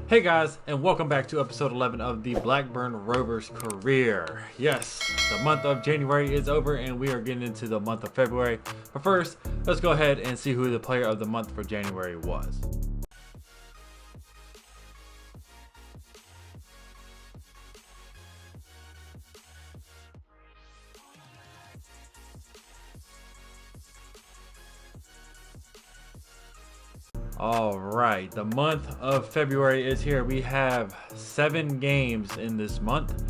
Hey guys, and welcome back to episode 11 of the Blackburn Rovers career. Yes, the month of January is over and we are getting into the month of February. But first, let's go ahead and see who the player of the month for January was. All right, the month of February is here. We have 7 games in this month.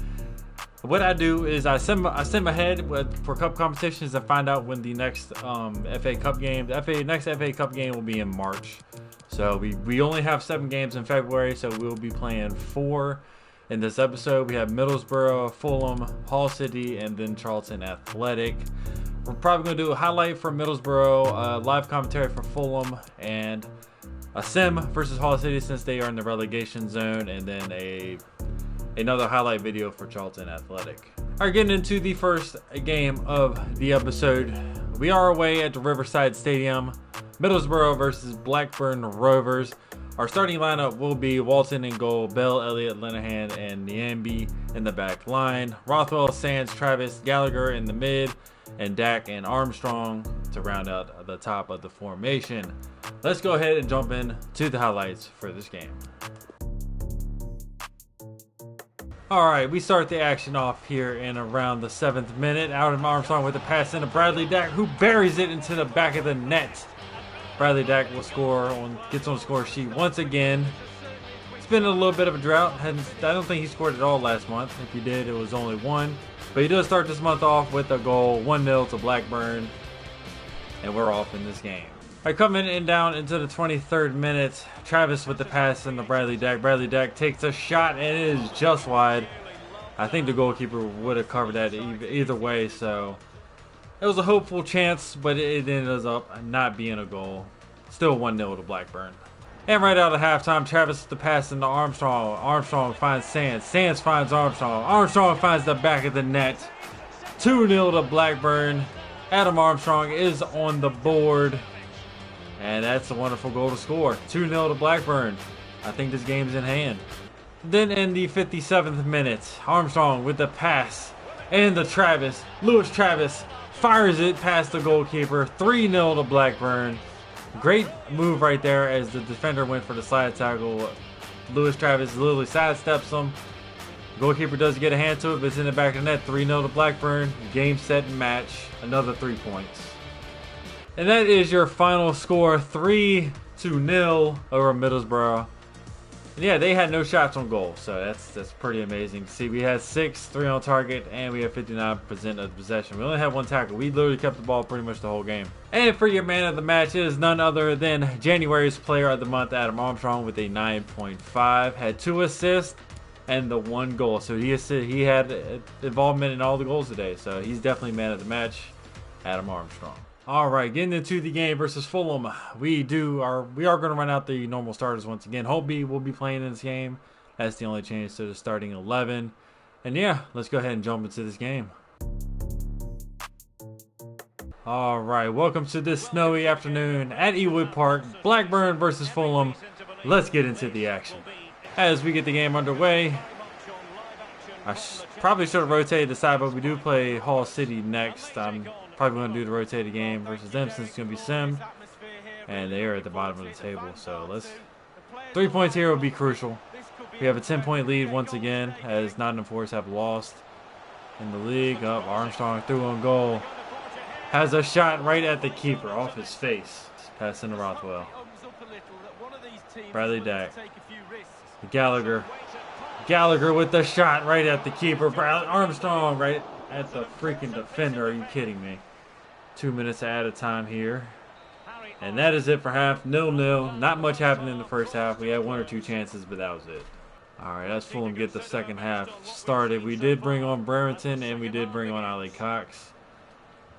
What I do is I send ahead for cup competitions and find out when the next FA Cup game, next FA Cup game will be in March. So we only have 7 games in February, so we'll be playing 4 in this episode. We have Middlesbrough, Fulham, Hull City, and then Charlton Athletic. We're probably going to do a highlight for Middlesbrough, live commentary for Fulham, and a sim versus Hull City since they are in the relegation zone, and then another highlight video for Charlton Athletic. All right, getting into the first game of the episode. We are away at the Riverside Stadium. Middlesbrough versus Blackburn Rovers. Our starting lineup will be Walton in goal, Bell, Elliott, Linehan, and Nyambi in the back line. Rothwell, Sands, Travis, Gallagher in the mid, and Dak and Armstrong to round out the top of the formation. Let's go ahead and jump in to the highlights for this game. Alright, we start the action off here in around the 7th minute. Adam Armstrong with the pass into Bradley Dack, who buries it into the back of the net. Bradley Dack will gets on the score sheet once again. It's been a little bit of a drought. I don't think he scored at all last month. If he did, it was only 1. But he does start this month off with a goal, 1-0 to Blackburn. And we're off in this game. All right, coming in down into the 23rd minute, Travis with the pass into Bradley Dack. Bradley Dack takes a shot and it is just wide. I think the goalkeeper would have covered that either way, so it was a hopeful chance, but it ended up not being a goal. Still 1-0 to Blackburn. And right out of halftime, Travis with the pass into Armstrong. Armstrong finds Sands. Sands finds Armstrong. Armstrong finds the back of the net. 2-0 to Blackburn. Adam Armstrong is on the board. And that's a wonderful goal to score. 2-0 to Blackburn. I think this game's in hand. Then in the 57th minute, Armstrong with the pass and the Travis. Lewis Travis fires it past the goalkeeper. 3-0 to Blackburn. Great move right there as the defender went for the slide tackle. Lewis Travis literally sidesteps him. Goalkeeper does get a hand to it, but it's in the back of the net. 3-0 to Blackburn. Game, set, and match. Another 3 points. And that is your final score, 3-0 over Middlesbrough. And yeah, they had no shots on goal, so that's pretty amazing to see. We had 6, 3 on target, and we had 59% of possession. We only had 1 tackle. We literally kept the ball pretty much the whole game. And for your man of the match is none other than January's player of the month, Adam Armstrong, with a 9.5. Had 2 assists and the 1 goal. So he had involvement in all the goals today. So he's definitely man of the match, Adam Armstrong. All right, getting into the game versus Fulham, we are going to run out the normal starters once again. Holtby will be playing in this game. That's the only change to the starting 11. And yeah, let's go ahead and jump into this game. All right, welcome to this snowy afternoon at Ewood Park. Blackburn versus Fulham. Let's get into the action. As we get the game underway, I probably should have rotated the side, but we do play Hull City next. I'm probably going to do the rotated game versus them since it's going to be sim, and they are at the bottom of the table. So 3 points here would be crucial. We have a 10-point lead once again as Nottingham Forest have lost in the league. Armstrong through on goal, has a shot right at the keeper off his face. Pass into Rothwell. Bradley Dack. Gallagher with the shot right at the keeper. Armstrong right at the freaking defender. Are you kidding me? 2 minutes at a time here. And that is it for half. 0-0. Not much happened in the first half. We had 1 or 2 chances, but that was it. All right, let's Fulham get the second half started. We did bring on Brereton and we did bring on Ali Cox.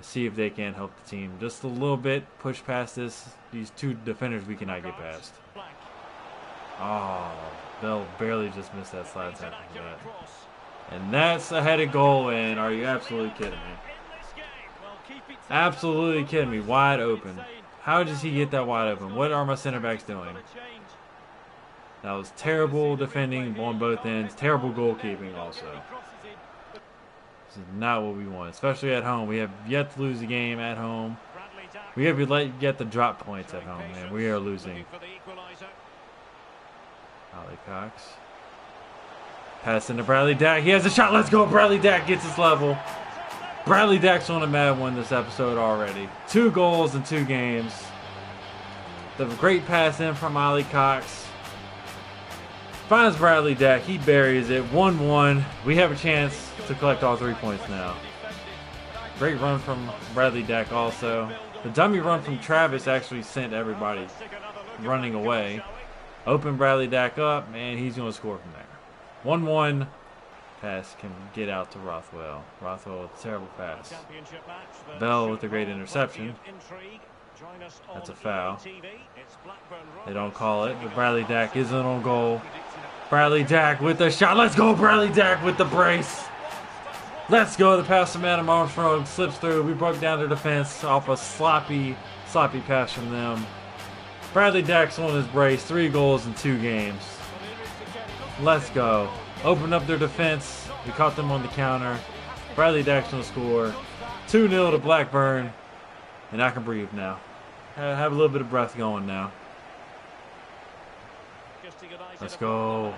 See if they can help the team just a little bit. Push past these 2 defenders we cannot get past. Oh, Bell barely just missed that slide tackle for that. And that's a headed goal in. Are you absolutely kidding me? Absolutely kidding me. Wide open. How does he get that wide open? What are my center backs doing? That was terrible defending on both ends. Terrible goalkeeping also. This is not what we want, especially at home. We have yet to lose a game at home. We have yet to drop points at home, and we are losing. Ollie Cox. Pass into Bradley Dack. He has a shot. Let's go. Bradley Dack gets his level. Bradley Dack's on a mad one this episode already. 2 goals in 2 games. The great pass in from Ollie Cox. Finds Bradley Dack. He buries it. 1-1. We have a chance to collect all 3 points now. Great run from Bradley Dack also. The dummy run from Travis actually sent everybody running away. Open Bradley Dack up, and he's going to score from there. 1-1. Pass can get out to Rothwell. Rothwell with a terrible pass. Bell with a great interception. That's a foul. They don't call it, but Bradley Dack isn't on goal. Bradley Dack with the shot. Let's go, Bradley Dack with the brace. Let's go. The pass from Adam Armstrong slips through. We broke down their defense off a sloppy pass from them. Bradley Dack's on his brace. 3 goals in 2 games. Let's go. Open up their defense. We caught them on the counter. Bradley Dack's going to score. 2-0 to Blackburn. And I can breathe now. Have a little bit of breath going now. Let's go.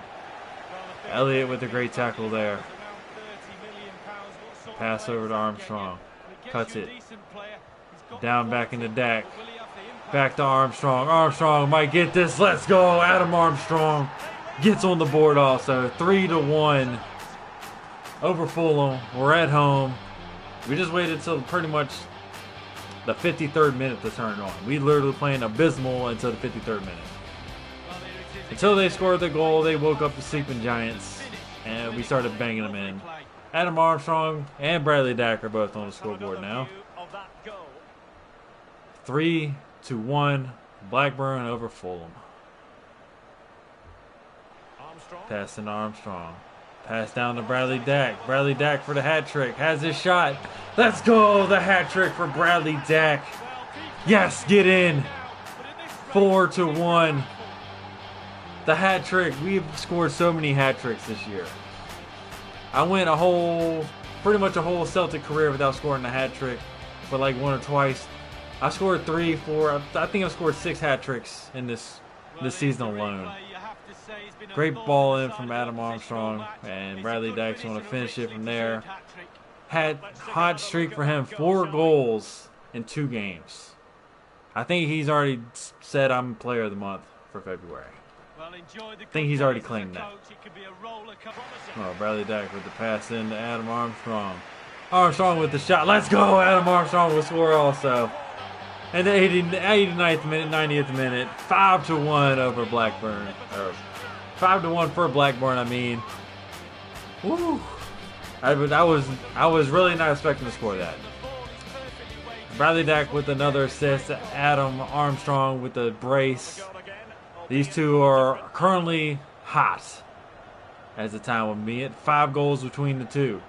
Elliott with a great tackle there. Pass over to Armstrong. Cuts it. Down back into Dack. Back to Armstrong. Armstrong might get this. Let's go. Adam Armstrong gets on the board also. 3-1 over Fulham. We're at home. We just waited until pretty much the 53rd minute to turn it on. We literally playing abysmal until the 53rd minute. Until they scored the goal, they woke up the sleeping Giants, and we started banging them in. Adam Armstrong and Bradley Dack are both on the scoreboard now. 3-1, Blackburn over Fulham. Pass in Armstrong. Pass down to Bradley Dack. Bradley Dack for the hat trick. Has his shot. Let's go. The hat trick for Bradley Dack. Yes, get in. 4-1. The hat trick. We've scored so many hat tricks this year. I went pretty much a whole Celtic career without scoring a hat trick, but like 1 or twice. I scored 3, 4. I think I've scored 6 hat tricks in this season alone. Great ball in from Adam Armstrong, and Bradley Dack's going to finish it from there. Hot streak for him, 4 goals in 2 games. I think he's already said I'm player of the month for February. I think he's already claimed that. Oh, Bradley Dack with the pass in to Adam Armstrong. Armstrong with the shot. Let's go! Adam Armstrong will score also. And the 89th minute, 90th minute, 5-1 over Blackburn. Or 5-1 for Blackburn, I mean. Woo! I was really not expecting to score that. Bradley Dack with another assist. Adam Armstrong with the brace. These two are currently hot as the time will be at 5 goals between the two.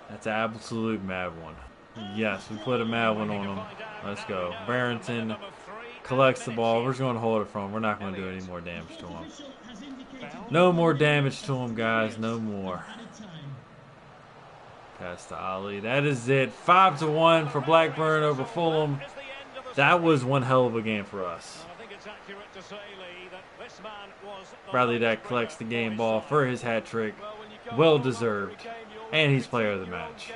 That's an absolute mad one. Yes, we put a mad one on them. Let's go. Barrington collects the ball. We're just going to hold it from him. We're not going to do any more damage to him. No more damage to him, guys. No more. Pass to Ali. That is it. 5-1 for Blackburn over Fulham. That was one hell of a game for us. Bradley Dack collects the game ball for his hat trick. Well deserved. And he's player of the match.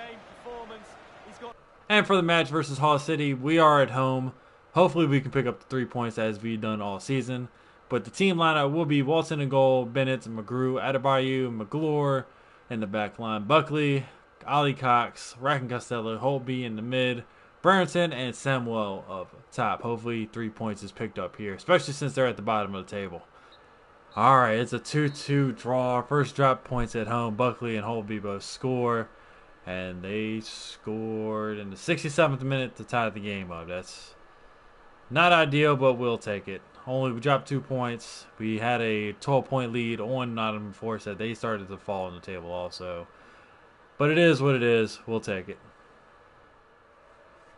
And for the match versus Hull City, we are at home. Hopefully we can pick up the 3 points as we've done all season. But the team lineup will be Walton in goal, Bennett, McGrew, Adebayo, McGlure in the back line, Buckley, Ollie Cox, Racken Costello, Holtby in the mid, Barrington, and Samuel up top. Hopefully 3 points is picked up here, especially since they're at the bottom of the table. Alright, it's a 2-2 draw. First drop points at home. Buckley and Holtby both score. And they scored in the 67th minute to tie the game up. That's not ideal, but we'll take it. We dropped 2 points. We had a 12-point lead on Nottingham Forest that they started to fall on the table also. But it is what it is. We'll take it.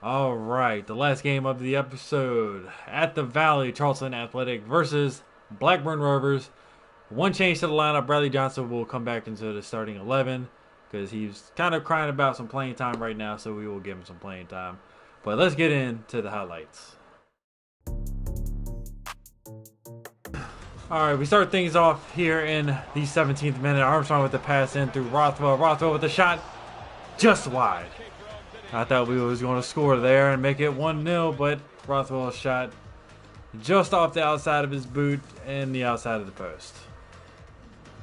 Alright, the last game of the episode. At the Valley, Charlton Athletic versus Blackburn Rovers. One change to the lineup. Bradley Johnson will come back into the starting 11 because he's kind of crying about some playing time right now, so we will give him some playing time. But let's get into the highlights. All right, we start things off here in the 17th minute. Armstrong with the pass in through Rothwell. Rothwell with the shot just wide. I thought we was going to score there and make it 1-0, but Rothwell shot just off the outside of his boot and the outside of the post.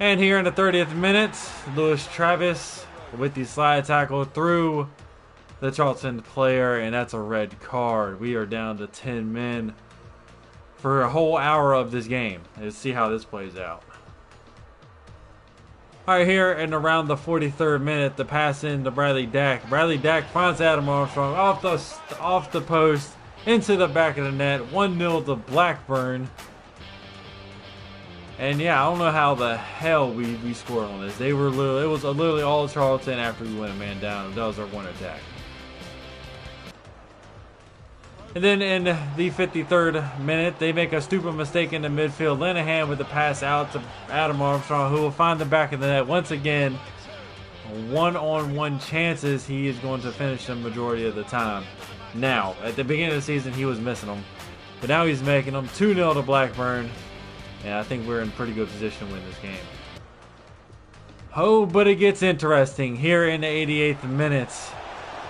And here in the 30th minute, Lewis Travis with the slide tackle through the Charlton player, and that's a red card. We are down to 10 men for a whole hour of this game. Let's see how this plays out. All right, here and around the 43rd minute, the pass in to Bradley Dack. Bradley Dack finds Adam Armstrong off the post into the back of the net. 1-0 to Blackburn. And yeah, I don't know how the hell we scored on this. It was literally all Charlton after we went a man down. That was our one attack. And then in the 53rd minute, they make a stupid mistake in the midfield. Linehan with the pass out to Adam Armstrong, who will find the back of the net. Once again, one-on-one chances, he is going to finish the majority of the time. Now, at the beginning of the season, he was missing them. But now he's making them. 2-0 to Blackburn. And I think we're in pretty good position to win this game. Oh, but it gets interesting here in the 88th minute.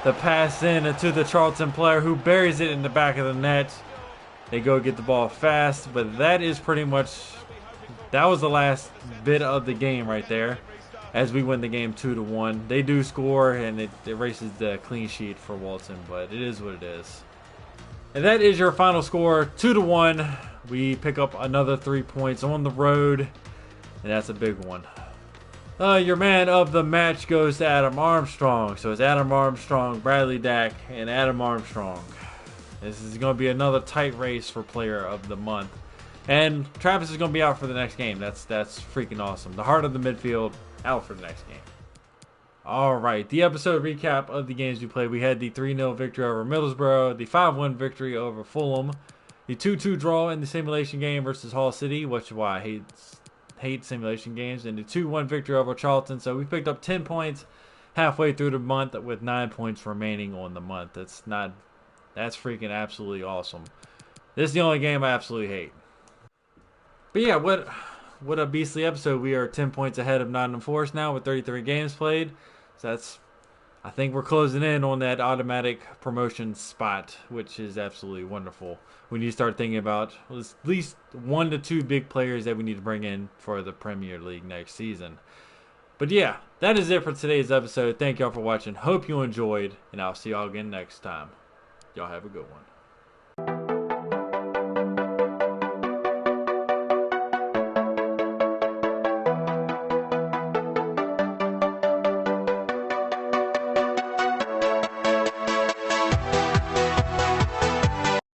The pass in to the Charlton player who buries it in the back of the net. They go get the ball fast, but that is pretty much, that was the last bit of the game right there as we win the game 2-1. They do score and it erases the clean sheet for Walton, but it is what it is. And that is your final score, 2-1. We pick up another 3 points on the road, and that's a big one. Your man of the match goes to Adam Armstrong. So it's Adam Armstrong, Bradley Dack, and Adam Armstrong. This is going to be another tight race for player of the month. And Travis is going to be out for the next game. That's freaking awesome. The heart of the midfield out for the next game. All right, the episode recap of the games we played. We had the 3-0 victory over Middlesbrough, the 5-1 victory over Fulham, the 2-2 draw in the simulation game versus Hull City, which is why I hate simulation games, and the 2-1 victory over Charlton. So we picked up 10 points halfway through the month with 9 points remaining on the month. That's freaking absolutely awesome. This is the only game I absolutely hate. But yeah, what a beastly episode. We are 10 points ahead of Nottingham Forest now with 33 games played. So I think we're closing in on that automatic promotion spot, which is absolutely wonderful. We need to start thinking about at least 1 to 2 big players that we need to bring in for the Premier League next season. But yeah, that is it for today's episode. Thank y'all for watching. Hope you enjoyed, and I'll see y'all again next time. Y'all have a good one.